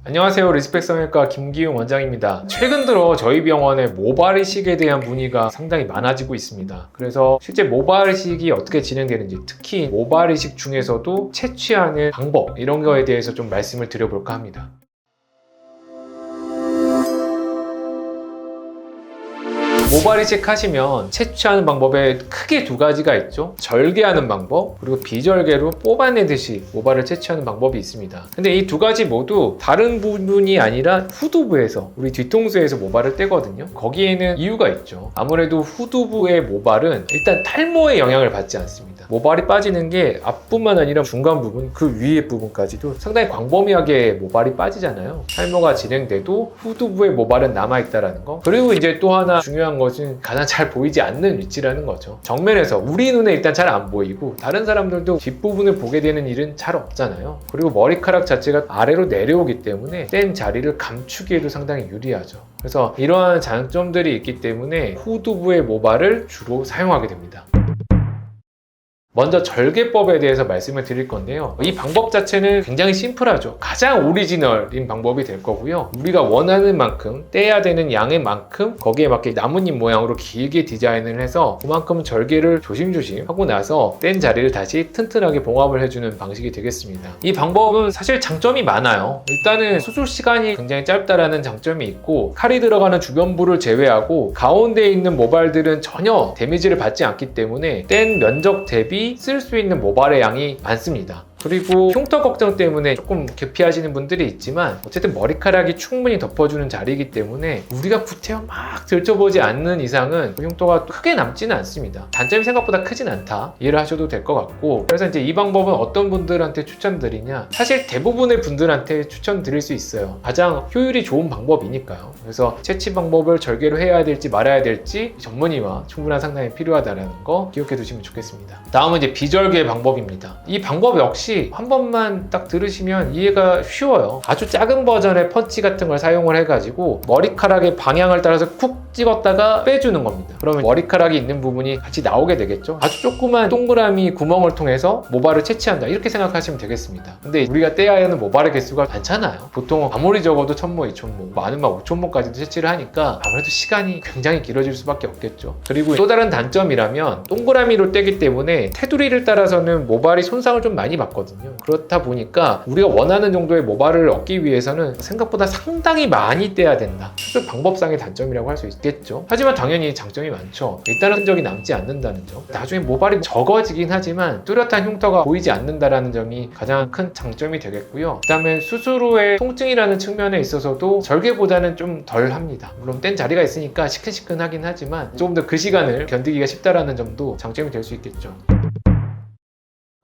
안녕하세요. 리스펙 성형외과 김기용 원장입니다. 최근 들어 저희 병원에 모발 이식에 대한 문의가 상당히 많아지고 있습니다. 그래서 실제 모발 이식이 어떻게 진행되는지, 특히 모발 이식 중에서도 채취하는 방법, 이런 거에 대해서 좀 말씀을 드려볼까 합니다. 모발 이식 하시면 채취하는 방법에 크게 두 가지가 있죠. 절개하는 방법, 그리고 비절개로 뽑아내듯이 모발을 채취하는 방법이 있습니다. 근데 이 두 가지 모두 다른 부분이 아니라 후두부에서, 우리 뒤통수에서 모발을 떼거든요. 거기에는 이유가 있죠. 아무래도 후두부의 모발은 일단 탈모의 영향을 받지 않습니다. 모발이 빠지는 게 앞뿐만 아니라 중간 부분, 그 위에 부분까지도 상당히 광범위하게 모발이 빠지잖아요. 탈모가 진행돼도 후두부의 모발은 남아있다는 거. 그리고 이제 또 하나 중요한 것은 가장 잘 보이지 않는 위치라는 거죠. 정면에서 우리 눈에 일단 잘 안 보이고, 다른 사람들도 뒷부분을 보게 되는 일은 잘 없잖아요. 그리고 머리카락 자체가 아래로 내려오기 때문에 뗀 자리를 감추기에도 상당히 유리하죠. 그래서 이러한 장점들이 있기 때문에 후두부의 모발을 주로 사용하게 됩니다. 먼저 절개법에 대해서 말씀을 드릴 건데요. 이 방법 자체는 굉장히 심플하죠. 가장 오리지널인 방법이 될 거고요. 우리가 원하는 만큼, 떼야 되는 양의 만큼 거기에 맞게 나뭇잎 모양으로 길게 디자인을 해서 그만큼 절개를 조심조심 하고 나서 뗀 자리를 다시 튼튼하게 봉합을 해주는 방식이 되겠습니다. 이 방법은 사실 장점이 많아요. 일단은 수술 시간이 굉장히 짧다라는 장점이 있고, 칼이 들어가는 주변부를 제외하고 가운데에 있는 모발들은 전혀 데미지를 받지 않기 때문에 뗀 면적 대비 쓸 수 있는 모발의 양이 많습니다. 그리고 흉터 걱정 때문에 조금 기피하시는 분들이 있지만, 어쨌든 머리카락이 충분히 덮어주는 자리이기 때문에 우리가 구태여 막 들춰보지 않는 이상은 그 흉터가 크게 남지는 않습니다. 단점이 생각보다 크진 않다, 이해를 하셔도 될 것 같고, 그래서 이제 이 방법은 어떤 분들한테 추천드리냐, 사실 대부분의 분들한테 추천드릴 수 있어요. 가장 효율이 좋은 방법이니까요. 그래서 채취 방법을 절개로 해야 될지 말아야 될지 전문의와 충분한 상담이 필요하다는 거 기억해 두시면 좋겠습니다. 다음은 이제 비절개 방법입니다. 이 방법 역시 한 번만 딱 들으시면 이해가 쉬워요. 아주 작은 버전의 펀치 같은 걸 사용을 해가지고 머리카락의 방향을 따라서 쿡 찍었다가 빼주는 겁니다. 그러면 머리카락이 있는 부분이 같이 나오게 되겠죠. 아주 조그만 동그라미 구멍을 통해서 모발을 채취한다, 이렇게 생각하시면 되겠습니다. 근데 우리가 떼야 하는 모발의 개수가 많잖아요. 보통 아무리 적어도 1000모, 2000모, 많으면 5000모까지도 채취를 하니까 아무래도 시간이 굉장히 길어질 수밖에 없겠죠. 그리고 또 다른 단점이라면 동그라미로 떼기 때문에 테두리를 따라서는 모발이 손상을 좀 많이 받거든요. 그렇다 보니까 우리가 원하는 정도의 모발을 얻기 위해서는 생각보다 상당히 많이 떼야 된다. 수술 방법상의 단점이라고 할 수 있겠죠. 하지만 당연히 장점이 많죠. 일단은 흔적이 남지 않는다는 점. 나중에 모발이 적어지긴 하지만 뚜렷한 흉터가 보이지 않는다는 점이 가장 큰 장점이 되겠고요. 그 다음에 수술 후에 통증이라는 측면에 있어서도 절개보다는 좀 덜 합니다. 물론 뗀 자리가 있으니까 시큰시큰하긴 하지만 조금 더 그 시간을 견디기가 쉽다는 점도 장점이 될 수 있겠죠.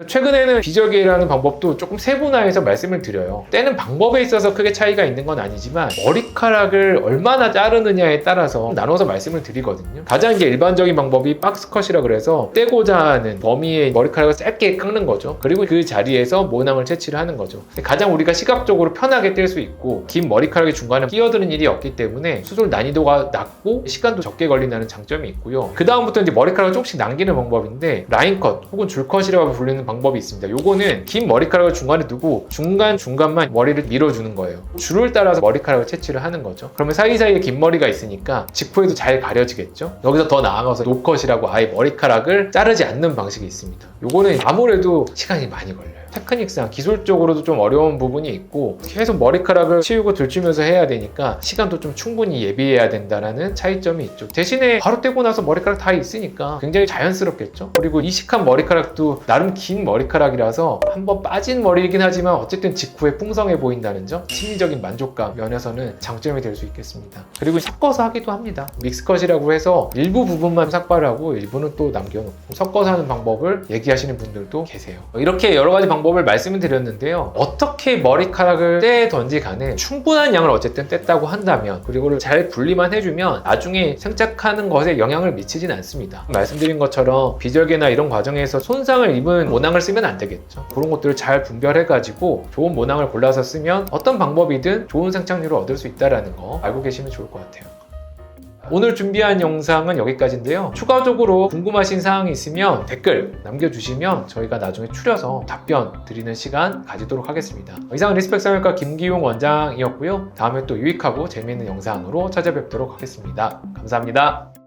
최근에는 비절개라는 방법도 조금 세분화해서 말씀을 드려요. 떼는 방법에 있어서 크게 차이가 있는 건 아니지만 머리카락을 얼마나 자르느냐에 따라서 나눠서 말씀을 드리거든요. 가장 이제 일반적인 방법이 박스컷이라 그래서 떼고자 하는 범위의 머리카락을 짧게 깎는 거죠. 그리고 그 자리에서 모낭을 채취를 하는 거죠. 가장 우리가 시각적으로 편하게 뗄 수 있고, 긴 머리카락이 중간에 끼어드는 일이 없기 때문에 수술 난이도가 낮고 시간도 적게 걸린다는 장점이 있고요. 그 다음부터 이제 머리카락을 조금씩 남기는 방법인데, 라인컷 혹은 줄컷이라고 불리는 방법이 있습니다. 요거는 긴 머리카락을 중간에 두고 중간만 머리를 밀어주는 거예요. 줄을 따라서 머리카락을 채취를 하는 거죠. 그러면 사이사이에 긴 머리가 있으니까 직후에도 잘 가려지겠죠. 여기서 더 나아가서 노컷이라고 아예 머리카락을 자르지 않는 방식이 있습니다. 요거는 아무래도 시간이 많이 걸려요. 테크닉상 기술적으로도 좀 어려운 부분이 있고, 계속 머리카락을 치우고 들추면서 해야 되니까 시간도 좀 충분히 예비해야 된다는 차이점이 있죠. 대신에 바로 떼고 나서 머리카락 다 있으니까 굉장히 자연스럽겠죠. 그리고 이식한 머리카락도 나름 긴 머리카락이라서 한번 빠진 머리이긴 하지만 어쨌든 직후에 풍성해 보인다는 점, 심리적인 만족감 면에서는 장점이 될 수 있겠습니다. 그리고 섞어서 하기도 합니다. 믹스컷이라고 해서 일부 부분만 삭발을 하고 일부는 또 남겨놓고 섞어서 하는 방법을 얘기하시는 분들도 계세요. 이렇게 여러 가지 방법을 말씀을 드렸는데요. 어떻게 머리카락을 떼던지 간에 충분한 양을 어쨌든 뗐다고 한다면, 그리고 잘 분리만 해주면 나중에 생착하는 것에 영향을 미치진 않습니다. 말씀드린 것처럼 비절개나 이런 과정에서 손상을 입은 모낭을 쓰면 안 되겠죠. 그런 것들을 잘 분별해가지고 좋은 모낭을 골라서 쓰면 어떤 방법이든 좋은 생착률을 얻을 수 있다는 거 알고 계시면 좋을 것 같아요. 오늘 준비한 영상은 여기까지인데요. 추가적으로 궁금하신 사항이 있으면 댓글 남겨주시면 저희가 나중에 추려서 답변 드리는 시간 가지도록 하겠습니다. 이상 리스펙 성형외과 김기용 원장이었고요. 다음에 또 유익하고 재미있는 영상으로 찾아뵙도록 하겠습니다. 감사합니다.